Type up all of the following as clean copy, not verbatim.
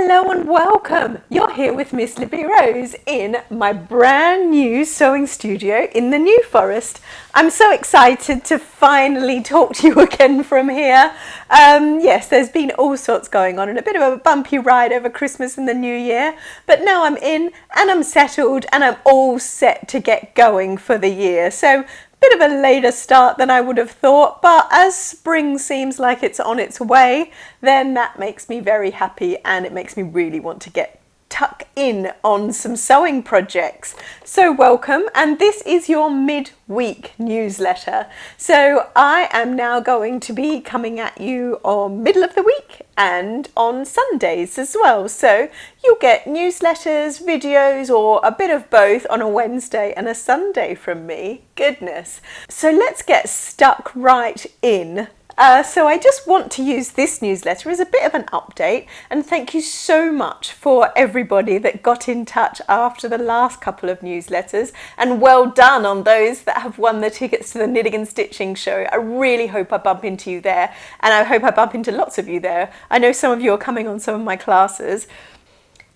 Hello and welcome! You're here with Miss Libby Rose in my brand new sewing studio in the New Forest. I'm so excited to finally talk to you again from here. Yes, there's been all sorts going on and a bit of a bumpy ride over Christmas and the New Year, but now I'm in and I'm settled and I'm all set to get going for the year. So bit of a later start than I would have thought, but as spring seems like it's on its way, then that makes me very happy and it makes me really want to get tuck in on some sewing projects. So welcome, and this is your mid-week newsletter. So I am now going to be coming at you on middle of the week and on Sundays as well. So you'll get newsletters, videos, or a bit of both on a Wednesday and a Sunday from me. Goodness. So let's get stuck right in. So I just want to use this newsletter as a bit of an update, and thank you so much for everybody that got in touch after the last couple of newsletters, and well done on those that have won the tickets to the Knitting and Stitching show. I really hope I bump into you there, and I hope I bump into lots of you there. I know some of you are coming on some of my classes,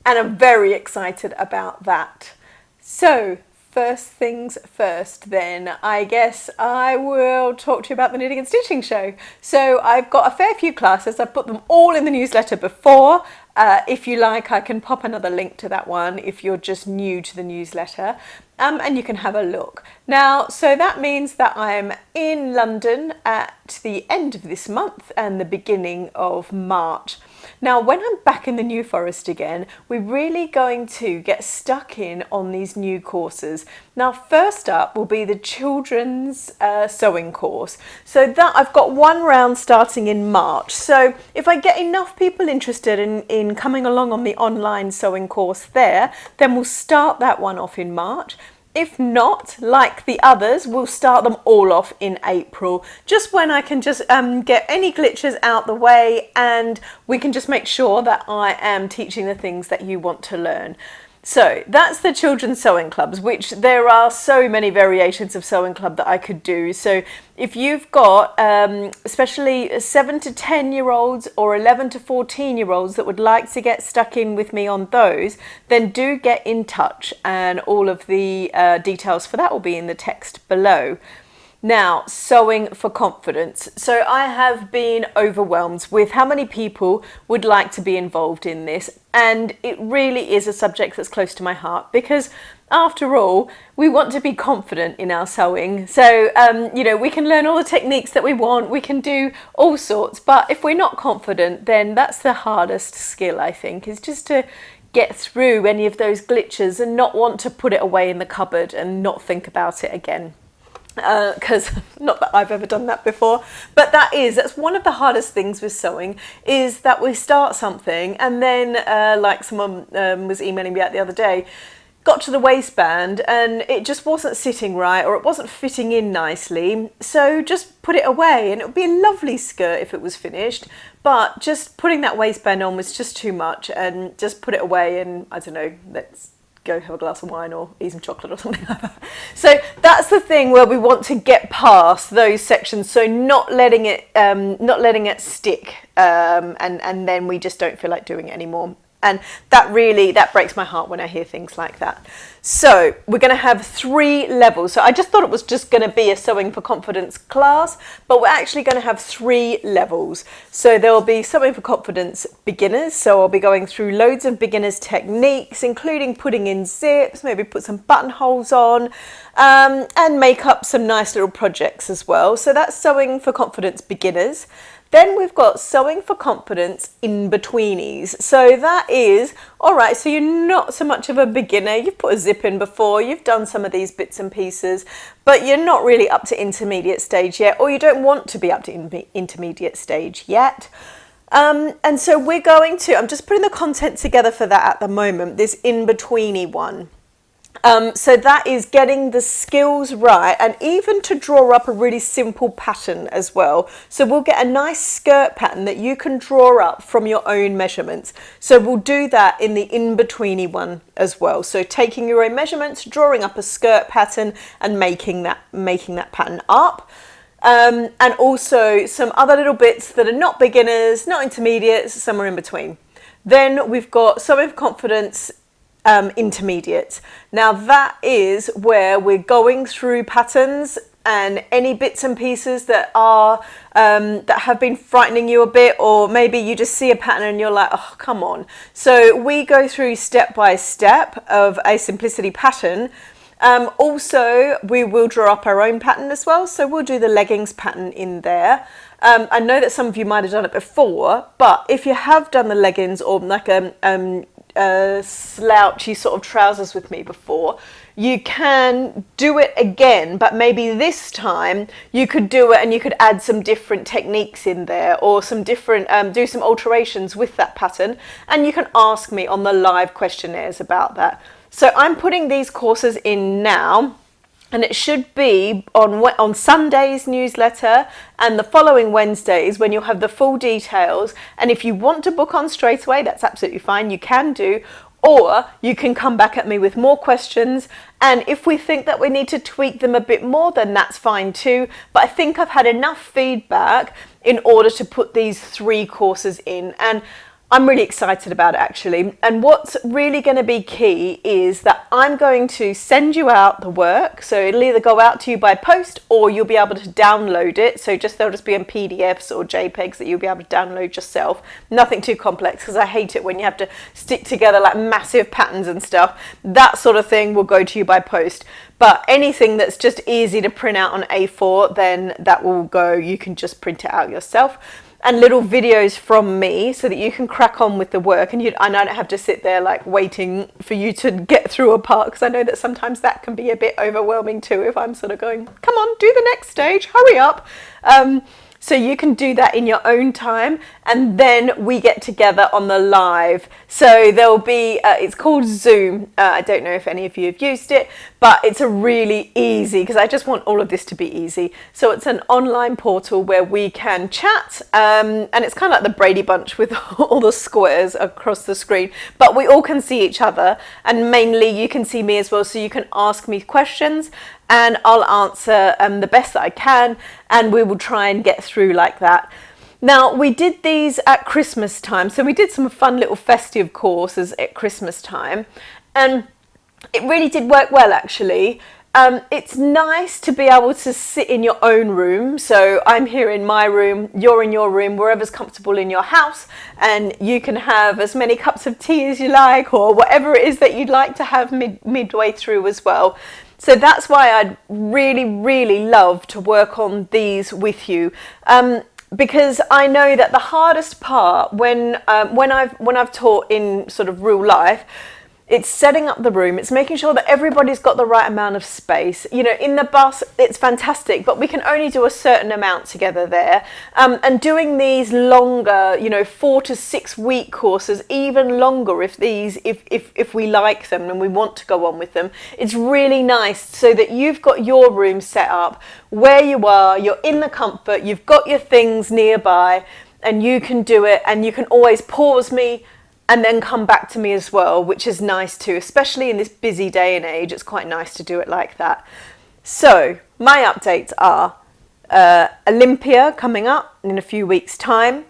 and I'm very excited about that. So first things first then, I guess I will talk to you about the Knitting and Stitching show. So I've got a fair few classes. I've put them all in the newsletter before. If you like, I can pop another link to that one if you're just new to the newsletter, and you can have a look. Now, so that means that I'm in London at the end of this month and the beginning of March. Now, when I'm back in the New Forest again, we're really going to get stuck in on these new courses. Now, first up will be the children's sewing course. So that I've got one round starting in March. So if I get enough people interested in coming along on the online sewing course there, then we'll start that one off in March. If not, like the others, we'll start them all off in April, just when I can just get any glitches out the way, and we can just make sure that I am teaching the things that you want to learn. So that's the children's sewing clubs, which there are so many variations of sewing club that I could do. So if you've got especially 7 to 10-year-olds or 11 to 14-year-olds that would like to get stuck in with me on those, then do get in touch, and all of the details for that will be in the text below. Now, sewing for confidence. So I have been overwhelmed with how many people would like to be involved in this, and it really is a subject that's close to my heart, because after all, we want to be confident in our sewing. So, you know, we can learn all the techniques that we want, we can do all sorts, but if we're not confident, then that's the hardest skill, I think, is just to get through any of those glitches and not want to put it away in the cupboard and not think about it again. Because not that I've ever done that before, but that's one of the hardest things with sewing, is that we start something and then like someone was emailing me out the other day, got to the waistband and it just wasn't sitting right, or it wasn't fitting in nicely, so just put it away, and it would be a lovely skirt if it was finished, but just putting that waistband on was just too much, and just put it away and, I don't know, let's go have a glass of wine or eat some chocolate or something like that. So that's the thing where we want to get past those sections, so not letting it stick, and then we just don't feel like doing it anymore. And that breaks my heart when I hear things like that. So we're going to have 3 levels. So I just thought it was just going to be a Sewing for Confidence class, but we're actually going to have 3 levels. So there will be Sewing for Confidence beginners. So I'll be going through loads of beginners techniques, including putting in zips, maybe put some buttonholes on, and make up some nice little projects as well. So that's Sewing for Confidence beginners. Then we've got Sewing for Confidence in-betweenies. So that is, all right, so you're not so much of a beginner. You've put a zip in before, you've done some of these bits and pieces, but you're not really up to intermediate stage yet, or you don't want to be up to intermediate stage yet. And so I'm just putting the content together for that at the moment, this in-betweeny one. So that is getting the skills right, and even to draw up a really simple pattern as well. So we'll get a nice skirt pattern that you can draw up from your own measurements. So we'll do that in the in-betweeny one as well. So taking your own measurements, drawing up a skirt pattern and making that pattern up. And also some other little bits that are not beginners, not intermediates, somewhere in between. Then we've got Sewing for Confidence Intermediate. Now that is where we're going through patterns and any bits and pieces that are that have been frightening you a bit, or maybe you just see a pattern and you're like, oh, come on. So we go through step by step of a simplicity pattern. Also, we will draw up our own pattern as well. So we'll do the leggings pattern in there. I know that some of you might have done it before, but if you have done the leggings or like slouchy sort of trousers with me before, you can do it again, but maybe this time you could do it and you could add some different techniques in there, or some different do some alterations with that pattern, and you can ask me on the live questionnaires about that. So I'm putting these courses in now, and it should be on Sunday's newsletter and the following Wednesdays when you'll have the full details. And if you want to book on straight away, that's absolutely fine, you can do, or you can come back at me with more questions. And if we think that we need to tweak them a bit more, then that's fine too. But I think I've had enough feedback in order to put these 3 courses in. And I'm really excited about it actually. And what's really going to be key is that I'm going to send you out the work. So it'll either go out to you by post or you'll be able to download it. So they'll just be in PDFs or JPEGs that you'll be able to download yourself. Nothing too complex, because I hate it when you have to stick together like massive patterns and stuff. That sort of thing will go to you by post. But anything that's just easy to print out on A4, then that will go, you can just print it out yourself. And little videos from me so that you can crack on with the work, and I don't have to sit there like waiting for you to get through a part, because I know that sometimes that can be a bit overwhelming too if I'm sort of going, come on, do the next stage, hurry up. So you can do that in your own time, and then we get together on the live. So there'll be, it's called Zoom. I don't know if any of you have used it, but it's a really easy, because I just want all of this to be easy. So it's an online portal where we can chat, and it's kind of like the Brady Bunch with all the squares across the screen, but we all can see each other, and mainly you can see me as well, so you can ask me questions and I'll answer the best that I can, and we will try and get through like that. Now, we did these at Christmas time, so we did some fun little festive courses at Christmas time, and it really did work well actually. It's nice to be able to sit in your own room. So I'm here in my room, you're in your room, wherever's comfortable in your house, and you can have as many cups of tea as you like, or whatever it is that you'd like to have midway through as well. So that's why I'd really, really love to work on these with you. Because I know that the hardest part when I've taught in sort of real life, it's setting up the room, it's making sure that everybody's got the right amount of space. You know, in the bus, it's fantastic, but we can only do a certain amount together there. And doing these longer, 4 to 6 week courses, even longer if we like them and we want to go on with them, it's really nice so that you've got your room set up where you are, you're in the comfort, you've got your things nearby, and you can do it, and you can always pause me and then come back to me as well, which is nice too, especially in this busy day and age. It's quite nice to do it like that. So my updates are Olympia coming up in a few weeks' time.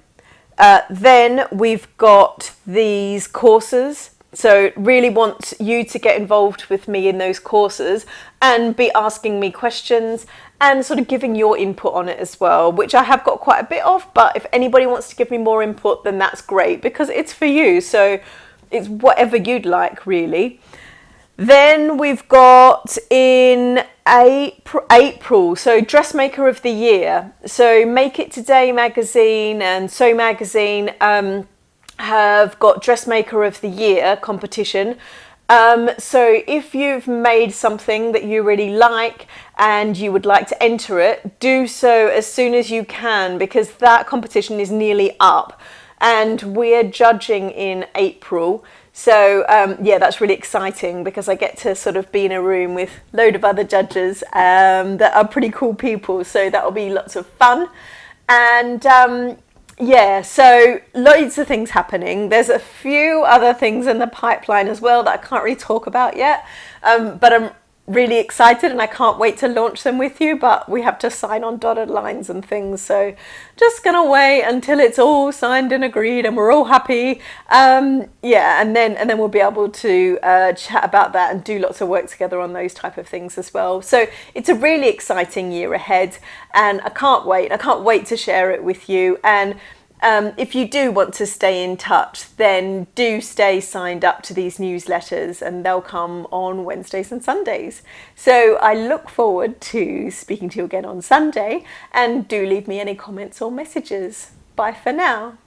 Then we've got these courses. So really want you to get involved with me in those courses and be asking me questions and sort of giving your input on it as well, which I have got quite a bit of, but if anybody wants to give me more input, then that's great, because it's for you. So it's whatever you'd like, really. Then we've got in April, so Dressmaker of the Year. So Make It Today magazine and Sew magazine have got Dressmaker of the Year competition. So if you've made something that you really like and you would like to enter it, do so as soon as you can, because that competition is nearly up and we're judging in April. So yeah, that's really exciting, because I get to sort of be in a room with a load of other judges that are pretty cool people. So that'll be lots of fun. And yeah, so loads of things happening. There's a few other things in the pipeline as well that I can't really talk about yet, but I'm really excited, and I can't wait to launch them with you, but we have to sign on dotted lines and things, so just gonna wait until it's all signed and agreed and we're all happy. Yeah, and then we'll be able to chat about that and do lots of work together on those type of things as well. So it's a really exciting year ahead, and I can't wait to share it with you. And if you do want to stay in touch, then do stay signed up to these newsletters, and they'll come on Wednesdays and Sundays. So I look forward to speaking to you again on Sunday, and do leave me any comments or messages. Bye for now.